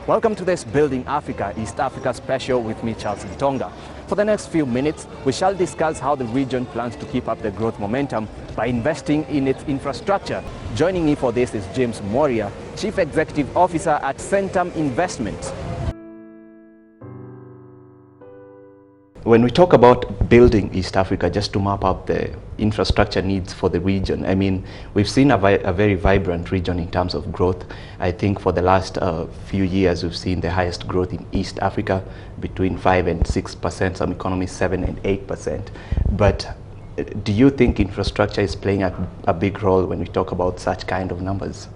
Welcome to this Building Africa, East Africa special with me, Charles Ntonga. For the next few minutes, we shall discuss how the region plans to keep up the growth momentum by investing in its infrastructure. Joining me for this is James Mworia, Chief Executive Officer at Centum Investments. When we talk about building East Africa, just to map out the infrastructure needs for the region, I mean, we've seen a very vibrant region in terms of growth. I think for the last few years, we've seen the highest growth in East Africa, between 5 and 6%, some economies 7 and 8%. But do you think infrastructure is playing a big role when we talk about such kind of numbers?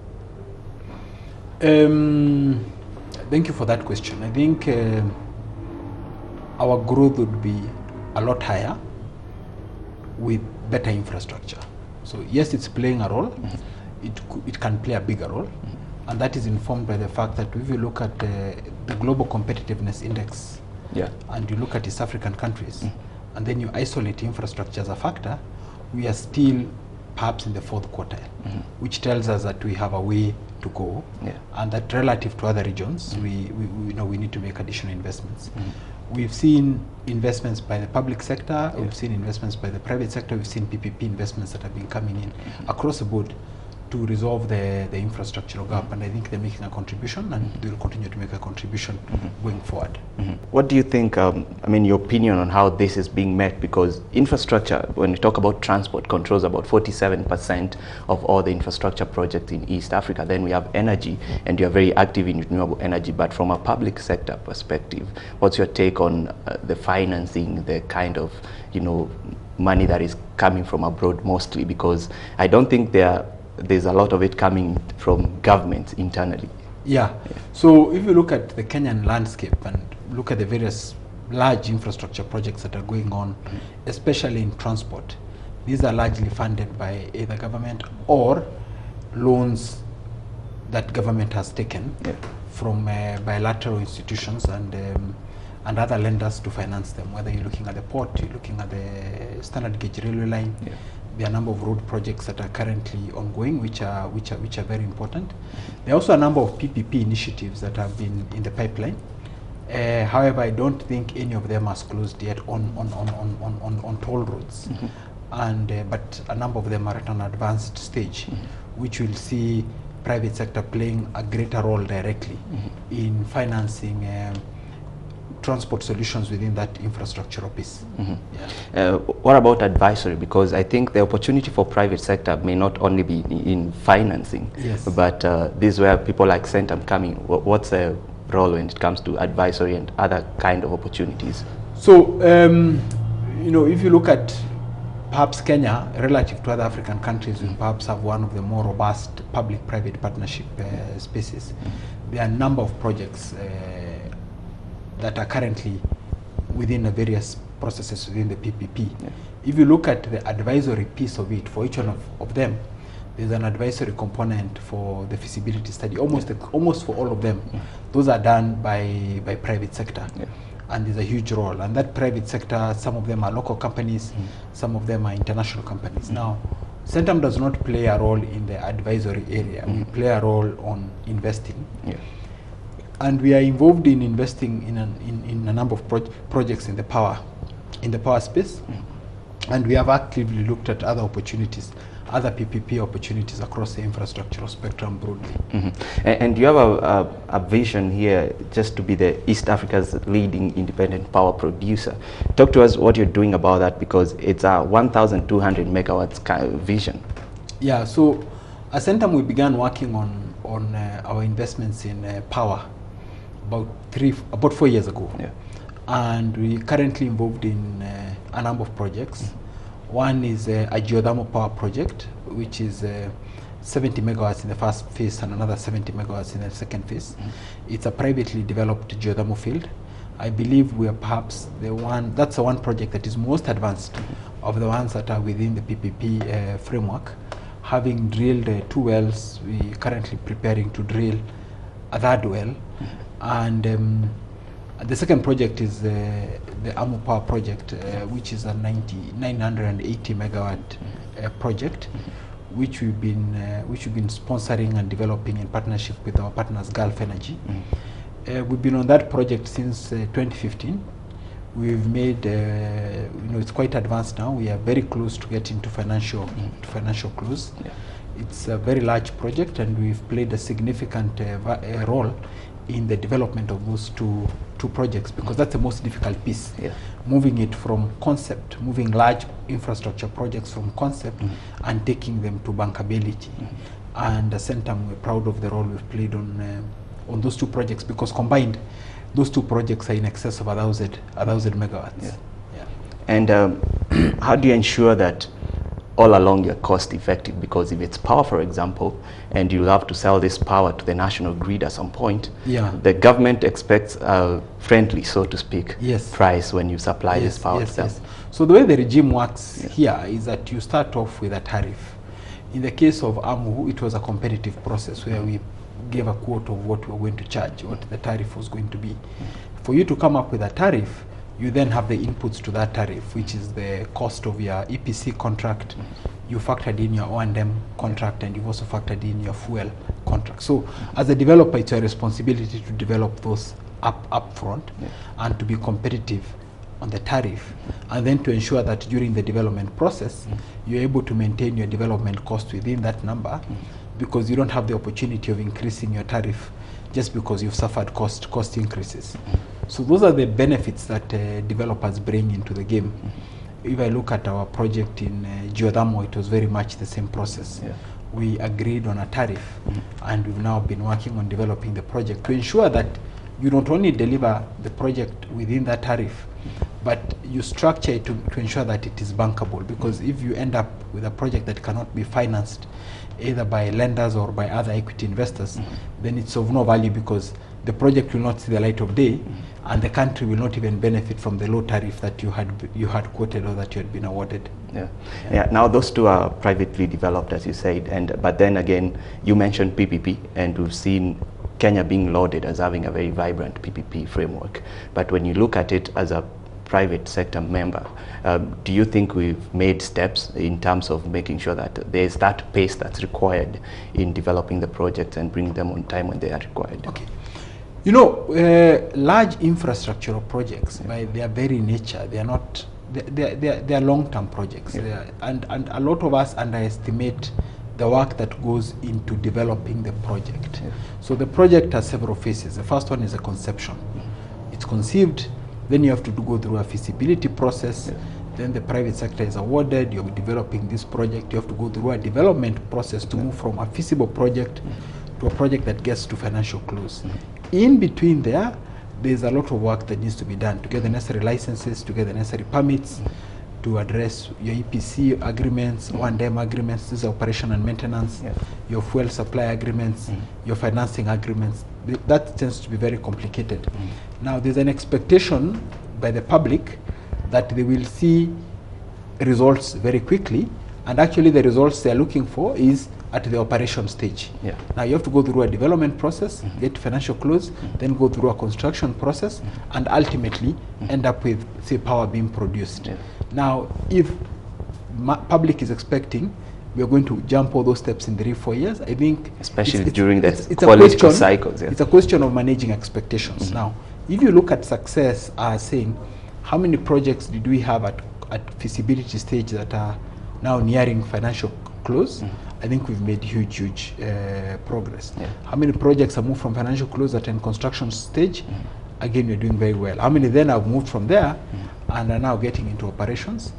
Thank you for that question. I think our growth would be a lot higher with better infrastructure. So yes, it's playing a role. It can play a bigger role, and that is informed by the fact that if you look at the Global Competitiveness Index, and you look at East African countries, and then you isolate infrastructure as a factor, we are still perhaps in the fourth quartile, which tells us that we have a way to go, and that relative to other regions, we know we need to make additional investments. We've seen investments by the public sector, we've seen investments by the private sector, we've seen PPP investments that have been coming in across the board to resolve the infrastructural gap, and I think they're making a contribution, and they will continue to make a contribution going forward. What do you think, I mean, your opinion on how this is being met? Because infrastructure, when we talk about transport, controls about 47% of all the infrastructure projects in East Africa. Then we have energy, and you're very active in renewable energy. But from a public sector perspective, what's your take on the financing, the kind of, money that is coming from abroad mostly? Because I don't think there's a lot of it coming from governments internally. So if you look at the Kenyan landscape and look at the various large infrastructure projects that are going on, especially in transport, these are largely funded by either government or loans that government has taken from bilateral institutions and other lenders to finance them. Whether you're looking at the port, you're looking at the standard gauge railway line, there are a number of road projects that are currently ongoing, which are very important. There are also a number of PPP initiatives that have been in the pipeline. However, I don't think any of them are closed yet on toll roads, but a number of them are at an advanced stage, which will see private sector playing a greater role directly in financing transport solutions within that infrastructural piece. What about advisory? Because I think the opportunity for private sector may not only be in financing, but this is where people like Centum coming. What's the role when it comes to advisory and other kind of opportunities? So, if you look at perhaps Kenya, relative to other African countries, we perhaps have one of the more robust public-private partnership spaces. There are a number of projects that are currently within the various processes within the PPP. If you look at the advisory piece of it, for each one of them, there's an advisory component for the feasibility study. Almost for all of them, those are done by private sector, and there's a huge role. And that private sector, some of them are local companies, some of them are international companies. Now, Centum does not play a role in the advisory area. We play a role on investing. And we are involved in investing in a number of projects in the power space, and we have actively looked at other opportunities, other PPP opportunities across the infrastructural spectrum broadly. And you have a vision here just to be the East Africa's leading independent power producer. Talk to us what you're doing about that, because it's a 1,200 megawatts kind of vision. So at Centum we began working on our investments in power about 4 years ago, and we currently involved in a number of projects. One is a geothermal power project, which is 70 megawatts in the first phase and another 70 megawatts in the second phase. It's a privately developed geothermal field. I believe we are perhaps that's the one project that is most advanced of the ones that are within the PPP framework. Having drilled 2 wells, we are currently preparing to drill a third well. And the second project is the Amu Power project, which is a 980 megawatt project, which we've been sponsoring and developing in partnership with our partners Gulf Energy. We've been on that project since 2015. We've made, you know, it's quite advanced now. We are very close to getting to financial close. Yeah. It's a very large project, and we've played a significant role in the development of those two projects, because that's the most difficult piece. Yeah. Moving it from concept, moving large infrastructure projects from concept and taking them to bankability. And Centum, we're proud of the role we've played on those two projects, because combined, those two projects are in excess of 1,000 megawatts. Yeah. Yeah. And how do you ensure that all along you're cost effective? Because if it's power, for example, and you'll have to sell this power to the national grid at some point, the government expects a friendly, so to speak, price when you supply this power to them. So the way the regime works here is that you start off with a tariff. In the case of AMU, it was a competitive process where we gave a quote of what we were going to charge, what the tariff was going to be. For you to come up with a tariff, you then have the inputs to that tariff, which is the cost of your EPC contract. You factored in your O&M contract, and you've also factored in your fuel contract. So as a developer, it's your responsibility to develop those up front and to be competitive on the tariff, and then to ensure that during the development process, you're able to maintain your development cost within that number, because you don't have the opportunity of increasing your tariff just because you've suffered cost increases. So those are the benefits that developers bring into the game. If I look at our project in geothermal, it was very much the same process. We agreed on a tariff, and we've now been working on developing the project to ensure that you not only deliver the project within that tariff, but you structure it to ensure that it is bankable. Because if you end up with a project that cannot be financed either by lenders or by other equity investors, then it's of no value, because the project will not see the light of day, and the country will not even benefit from the low tariff that you had quoted or that you had been awarded. Now those two are privately developed, as you said, but then again, you mentioned PPP, and we've seen Kenya being lauded as having a very vibrant PPP framework. But when you look at it as a private sector member, do you think we've made steps in terms of making sure that there's that pace that's required in developing the projects and bring them on time when they are required? Okay. You know, large infrastructural projects, by their very nature, they are not, they are long-term projects. And a lot of us underestimate the work that goes into developing the project. So the project has several phases. The first one is a conception. It's conceived, then you have to go through a feasibility process, then the private sector is awarded, you're developing this project, you have to go through a development process to move from a feasible project to a project that gets to financial close. In between there's a lot of work that needs to be done to get the necessary licenses, to get the necessary permits, to address your EPC agreements, O&M agreements, this is operation and maintenance, your fuel supply agreements, your financing agreements. That tends to be very complicated. Now, there's an expectation by the public that they will see results very quickly, and actually the results they're looking for is at the operation stage. Now you have to go through a development process, get to financial close, then go through a construction process, and ultimately end up with, say, power being produced. Now, if public is expecting we're going to jump all those steps in 3-4 years, I think, especially during the quality cycles. It's a question of managing expectations. Now, if you look at success as saying, how many projects did we have at feasibility stage that are now nearing financial close? I think we've made huge progress. How many projects have moved from financial close at in construction stage? Again, we're doing very well. How many then have moved from there and are now getting into operations?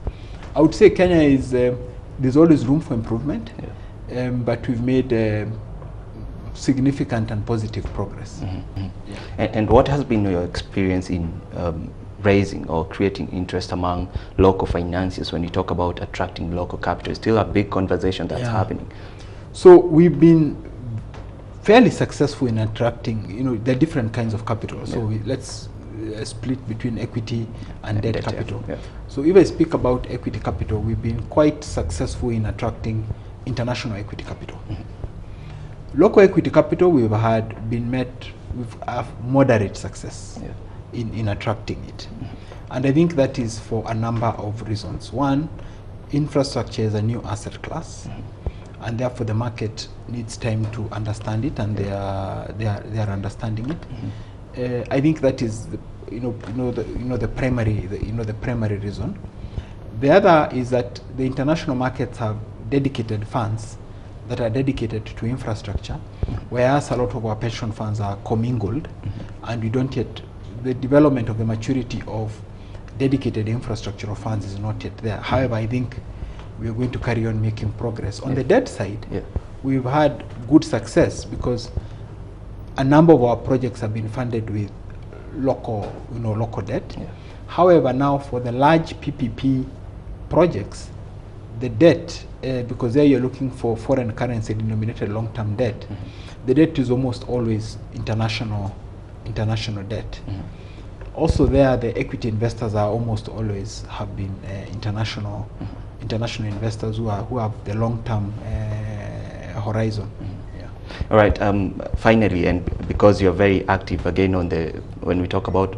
I would say Kenya is, there's always room for improvement, but we've made significant and positive progress. And what has been your experience in raising or creating interest among local financiers when you talk about attracting local capital? It's still a big conversation that's happening. So we've been fairly successful in attracting, you know, the different kinds of capital. So let's split between equity and debt capital. So if I speak about equity capital, we've been quite successful in attracting international equity capital. Local equity capital, we've met with moderate success in attracting it. And I think that is for a number of reasons. One, infrastructure is a new asset class, and therefore the market needs time to understand it, and they are understanding it. I think that is the primary reason. The other is that the international markets have dedicated funds that are dedicated to infrastructure, whereas a lot of our pension funds are commingled, and we don't yet, the development of the maturity of dedicated infrastructure of funds is not yet there. However, I think we are going to carry on making progress. On the debt side, we've had good success because a number of our projects have been funded with local debt. However, now for the large PPP projects, the debt, because there you're looking for foreign currency denominated long-term debt, the debt is almost always international debt. Also there, the equity investors are almost always have been international investors who have the long-term horizon. All right. Finally, and because you're very active again on when we talk about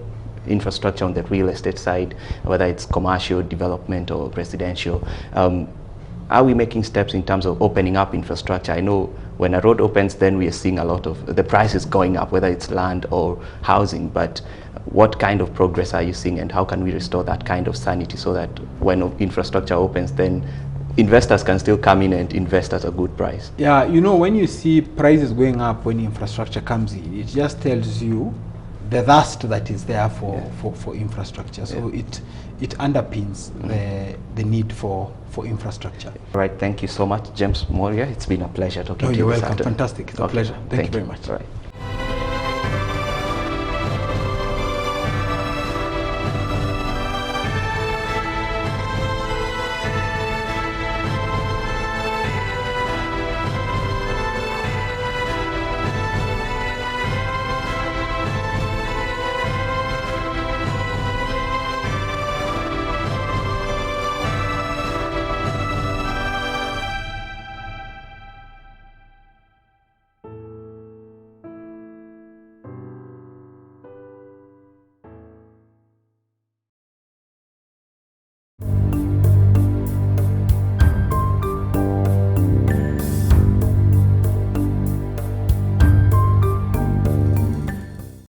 infrastructure on the real estate side, whether it's commercial development or residential, are we making steps in terms of opening up infrastructure? I know when a road opens, then we are seeing a lot of the prices going up, whether it's land or housing. But what kind of progress are you seeing, and how can we restore that kind of sanity so that when infrastructure opens, then investors can still come in and invest at a good price? Yeah, when you see prices going up when infrastructure comes in, it just tells you the thirst that is there for infrastructure. So it underpins the need for infrastructure. All right, thank you so much, James Mworia. It's been a pleasure talking to you. You're this welcome. afternoon. Fantastic. It's a pleasure. Thank you very much. All right.